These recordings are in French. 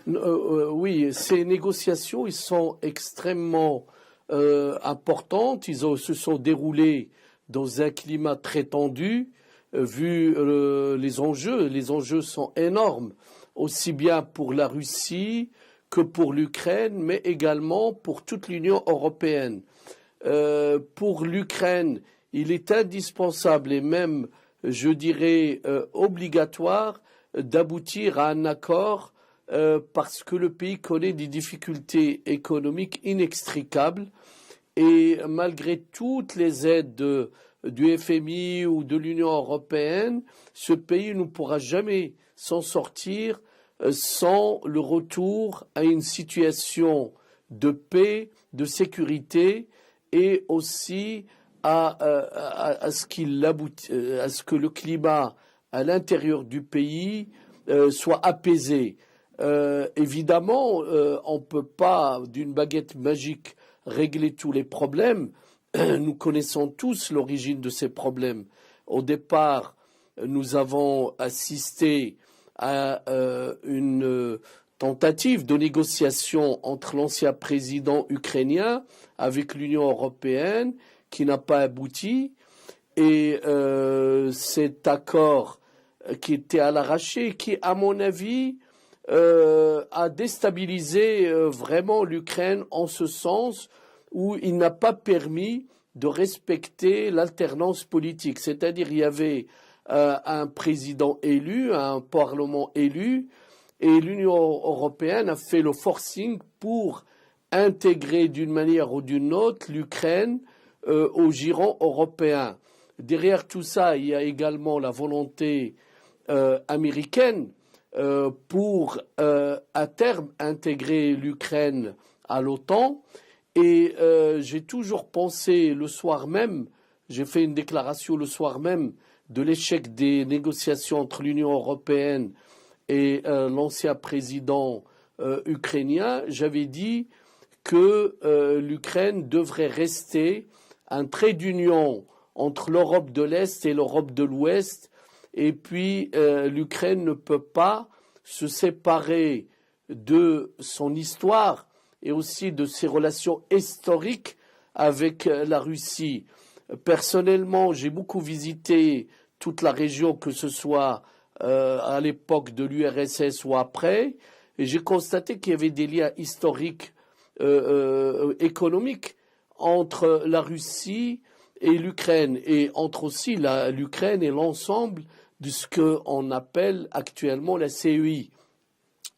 Oui, ces négociations, ils sont extrêmement importantes. Se sont déroulées dans un climat très tendu, vu les enjeux. Les enjeux sont énormes, aussi bien pour la Russie que pour l'Ukraine, mais également pour toute l'Union européenne. Pour l'Ukraine, il est indispensable et même, je dirais, obligatoire d'aboutir à un accord parce que le pays connaît des difficultés économiques inextricables et malgré toutes les aides du FMI ou de l'Union européenne, ce pays ne pourra jamais s'en sortir sans le retour à une situation de paix, de sécurité et aussi à ce à ce que le climat à l'intérieur du pays soit apaisé. Évidemment, on ne peut pas, d'une baguette magique, régler tous les problèmes. Nous connaissons tous l'origine de ces problèmes. Au départ, nous avons assisté à une tentative de négociation entre l'ancien président ukrainien avec l'Union européenne qui n'a pas abouti. Et cet accord qui était à l'arraché, qui, à mon avis, a déstabilisé vraiment l'Ukraine en ce sens où il n'a pas permis de respecter l'alternance politique. C'est-à-dire il y avait un président élu, un parlement élu, et l'Union européenne a fait le forcing pour intégrer d'une manière ou d'une autre l'Ukraine au giron européen. Derrière tout ça, il y a également la volonté américaine pour à terme intégrer l'Ukraine à l'OTAN. Et j'ai toujours pensé le soir même, j'ai fait une déclaration le soir même de l'échec des négociations entre l'Union européenne et l'ancien président ukrainien. J'avais dit que l'Ukraine devrait rester un trait d'union entre l'Europe de l'Est et l'Europe de l'Ouest. Et puis l'Ukraine ne peut pas se séparer de son histoire et aussi de ses relations historiques avec la Russie. Personnellement, j'ai beaucoup visité toute la région, que ce soit à l'époque de l'URSS ou après, et j'ai constaté qu'il y avait des liens historiques, économiques entre la Russie et l'Ukraine, et entre aussi l'Ukraine et l'ensemble de ce qu'on appelle actuellement la CEI.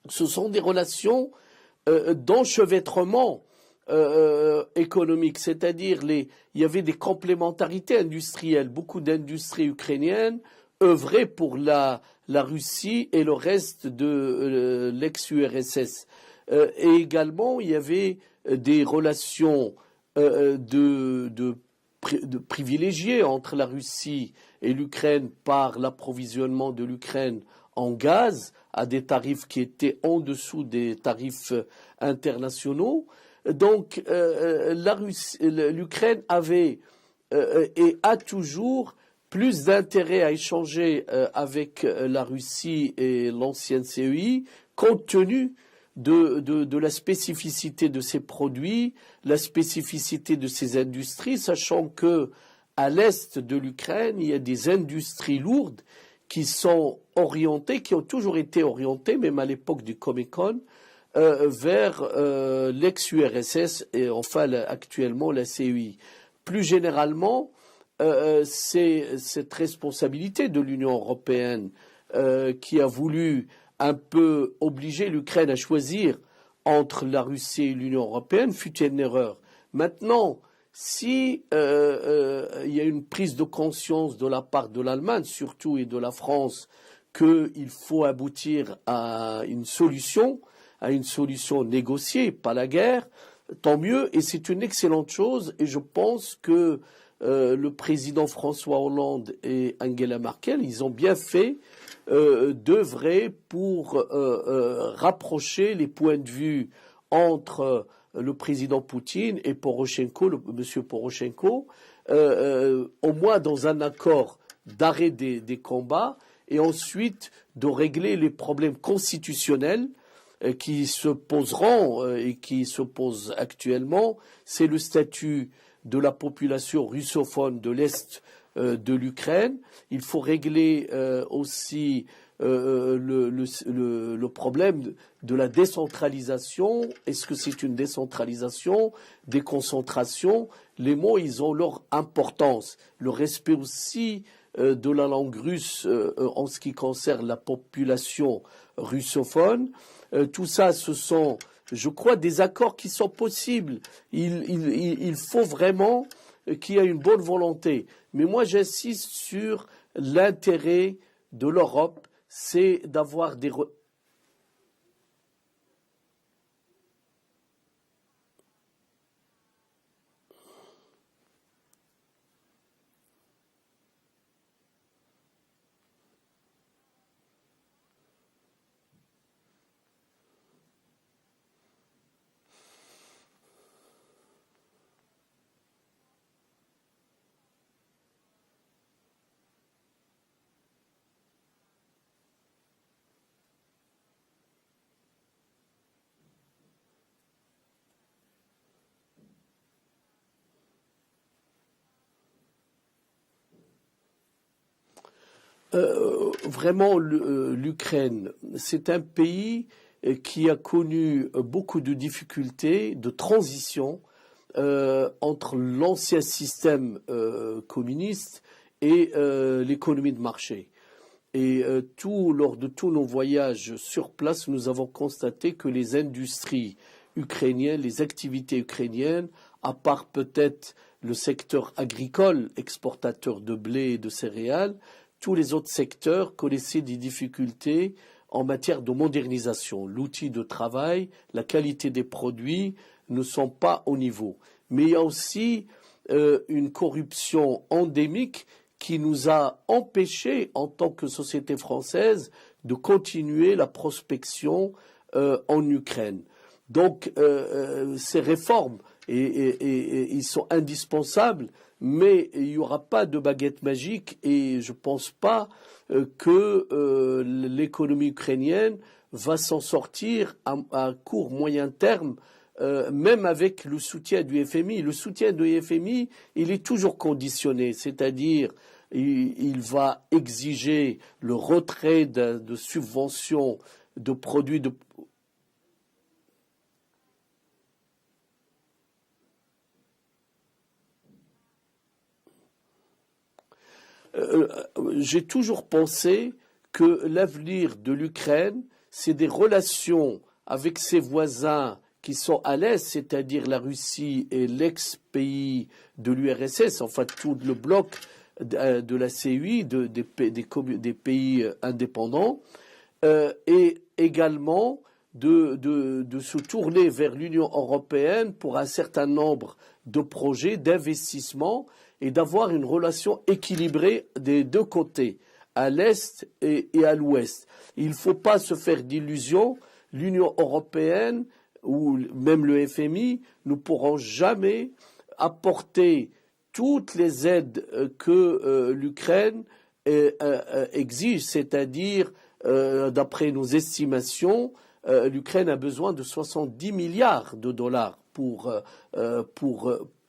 Ce sont des relations d'enchevêtrement économique, c'est-à-dire il y avait des complémentarités industrielles. Beaucoup d'industries ukrainiennes œuvraient pour la Russie et le reste de l'ex-URSS. Et également, il y avait des relations de privilégiées entre la Russie et l'Ukraine par l'approvisionnement de l'Ukraine en gaz à des tarifs qui étaient en dessous des tarifs internationaux. Donc l'Ukraine avait et a toujours plus d'intérêt à échanger avec la Russie et l'ancienne CEI compte tenu de la spécificité de ses produits, la spécificité de ses industries, sachant que à l'est de l'Ukraine, il y a des industries lourdes qui sont orientées, qui ont toujours été orientées, même à l'époque du Comecon, vers l'ex-URSS et enfin actuellement la CEI. Plus généralement, c'est cette responsabilité de l'Union européenne qui a voulu un peu obliger l'Ukraine à choisir entre la Russie et l'Union européenne fut une erreur. Maintenant, si il y a une prise de conscience de la part de l'Allemagne surtout et de la France qu'il faut aboutir à une solution négociée, pas la guerre, tant mieux, et c'est une excellente chose, et je pense que le président François Hollande et Angela Merkel, ils ont bien fait d'œuvrer pour rapprocher les points de vue entre le président Poutine et Porochenko, monsieur Porochenko, au moins dans un accord d'arrêt des combats, et ensuite de régler les problèmes constitutionnels qui se poseront et qui se posent actuellement, c'est le statut de la population russophone de l'Est de l'Ukraine. Il faut régler aussi le problème de la décentralisation. Est-ce que c'est une décentralisation, déconcentration? Les mots, ils ont leur importance. Le respect aussi de la langue russe en ce qui concerne la population russophone. Tout ça, ce sont, je crois, des accords qui sont possibles. Il faut vraiment qu'il y ait une bonne volonté. Mais moi, j'insiste sur l'intérêt de l'Europe, c'est d'avoir des... Vraiment, l'Ukraine, c'est un pays qui a connu beaucoup de difficultés, de transition entre l'ancien système communiste et l'économie de marché. Et lors de tous nos voyages sur place, nous avons constaté que les industries ukrainiennes, les activités ukrainiennes, à part peut-être le secteur agricole, exportateur de blé et de céréales, tous les autres secteurs connaissaient des difficultés en matière de modernisation. L'outil de travail, la qualité des produits ne sont pas au niveau. Mais il y a aussi une corruption endémique qui nous a empêchés, en tant que société française, de continuer la prospection en Ukraine. Donc, ces réformes, ils sont indispensables, mais il n'y aura pas de baguette magique et je ne pense pas que l'économie ukrainienne va s'en sortir à court, moyen terme, même avec le soutien du FMI. Le soutien du FMI, il est toujours conditionné, c'est-à-dire il va exiger le retrait de subventions de produits de... J'ai toujours pensé que l'avenir de l'Ukraine, c'est des relations avec ses voisins qui sont à l'Est, c'est-à-dire la Russie et l'ex-pays de l'URSS, enfin tout le bloc de la CUI, des pays indépendants, et également de se tourner vers l'Union européenne pour un certain nombre de projets d'investissement et d'avoir une relation équilibrée des deux côtés, à l'Est et à l'Ouest. Il ne faut pas se faire d'illusions. L'Union européenne ou même le FMI ne pourront jamais apporter toutes les aides que l'Ukraine exige, c'est-à-dire, d'après nos estimations, l'Ukraine a besoin de 70 milliards de dollars pour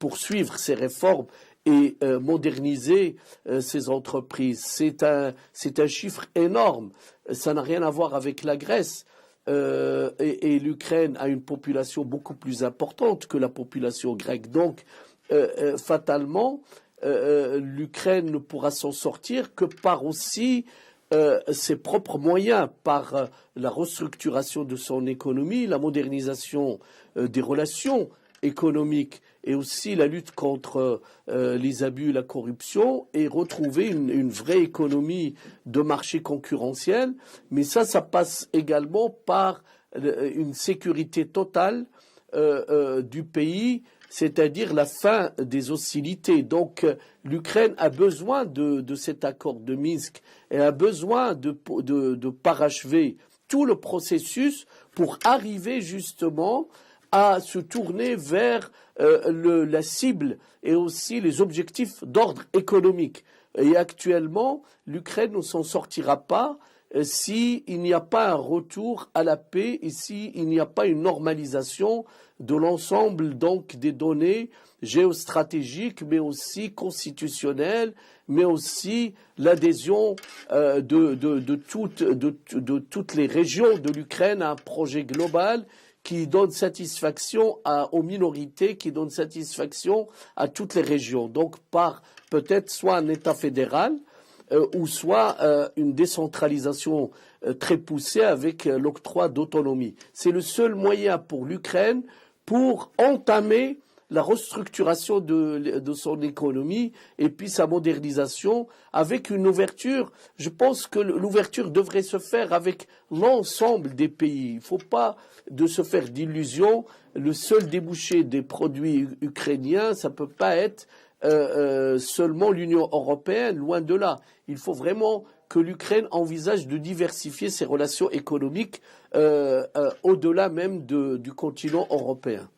poursuivre ses réformes et moderniser ces entreprises. C'est un chiffre énorme. Ça n'a rien à voir avec la Grèce. Et l'Ukraine a une population beaucoup plus importante que la population grecque. Donc, fatalement, l'Ukraine ne pourra s'en sortir que par aussi ses propres moyens, par la restructuration de son économie, la modernisation des relations économiques et aussi la lutte contre les abus et la corruption et retrouver une vraie économie de marché concurrentiel. Mais ça passe également par une sécurité totale du pays, c'est-à-dire la fin des hostilités. Donc l'Ukraine a besoin de cet accord de Minsk et a besoin de parachever tout le processus pour arriver justement à se tourner vers la cible et aussi les objectifs d'ordre économique. Et actuellement, l'Ukraine ne s'en sortira pas s'il n'y a pas un retour à la paix et s'il n'y a pas une normalisation de l'ensemble donc des données géostratégiques, mais aussi constitutionnelles, mais aussi l'adhésion de toutes les régions de l'Ukraine à un projet global qui donne satisfaction aux minorités, qui donne satisfaction à toutes les régions. Donc par peut-être soit un État fédéral, ou soit une décentralisation très poussée avec l'octroi d'autonomie. C'est le seul moyen pour l'Ukraine pour entamer la restructuration de son économie et puis sa modernisation avec une ouverture. Je pense que l'ouverture devrait se faire avec l'ensemble des pays. Il ne faut pas de se faire d'illusions. Le seul débouché des produits ukrainiens, ça ne peut pas être seulement l'Union européenne, loin de là. Il faut vraiment que l'Ukraine envisage de diversifier ses relations économiques au-delà même du continent européen.